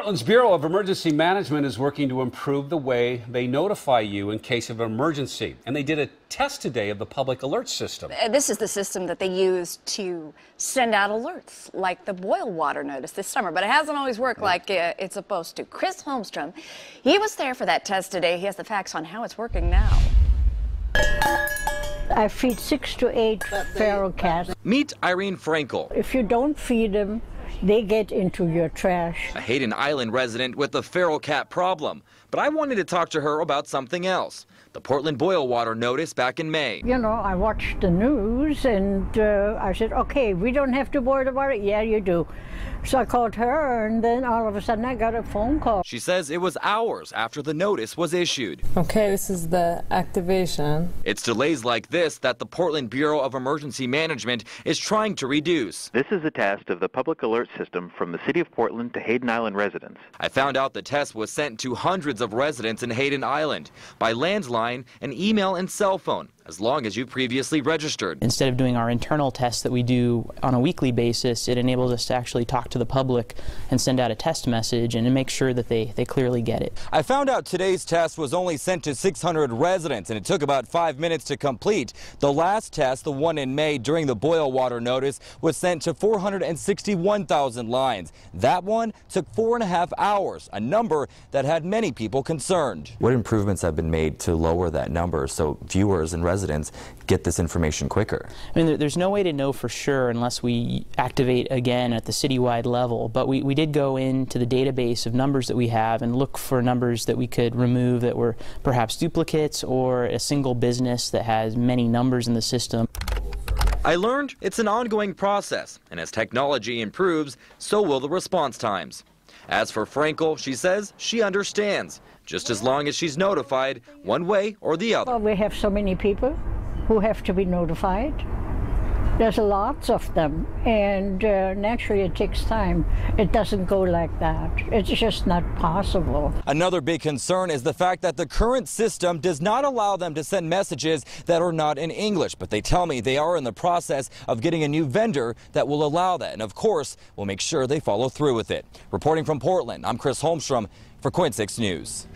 Portland's Bureau of Emergency Management is working to improve the way they notify you in case of an emergency. And they did a test today of the public alert system. This is the system that they use to send out alerts, like the boil water notice this summer. But it hasn't always worked like it's supposed to. Chris Holmstrom, he was there for that test today. He has the facts on how it's working now. I feed 6 to 8 feral cats. Meet Irene Frankel. If you don't feed them, they get into your trash. A Hayden Island resident with a feral cat problem. But I wanted to talk to her about something else. The Portland boil water notice back in May. You know, I watched the news and I said, okay, we don't have to boil the water. Yeah, you do. So I called her and then all of a sudden I got a phone call. She says it was hours after the notice was issued. Okay, this is the activation. It's delays like this that the Portland Bureau of Emergency Management is trying to reduce. This is a test of the public alert system from the city of Portland to Hayden Island residents. I found out the test was sent to hundreds of residents in Hayden Island by landline and email and cell phone, as long as you previously registered. Instead of doing our internal tests that we do on a weekly basis, it enables us to actually talk to the public and send out a test message and make sure that they clearly get it. I found out today's test was only sent to 600 residents, and it took about 5 minutes to complete. The last test, the one in May during the boil water notice, was sent to 461,000 lines. That one took 4.5 hours, a number that had many people concerned. What improvements have been made to lower that number so viewers and residents get this information quicker? I mean, there's no way to know for sure unless we activate again at the citywide level, but we did go into the database of numbers that we have and look for numbers that we could remove that were perhaps duplicates or a single business that has many numbers in the system. I learned it's an ongoing process, and as technology improves, so will the response times. As for Frankel, she says she understands, just as long as she's notified one way or the other. Well, we have so many people who have to be notified. There's lots of them, and naturally it takes time. It doesn't go like that. It's just not possible. Another big concern is the fact that the current system does not allow them to send messages that are not in English, but they tell me they are in the process of getting a new vendor that will allow that, and of course, we'll make sure they follow through with it. Reporting from Portland, I'm Chris Holmstrom for KOIN 6 News.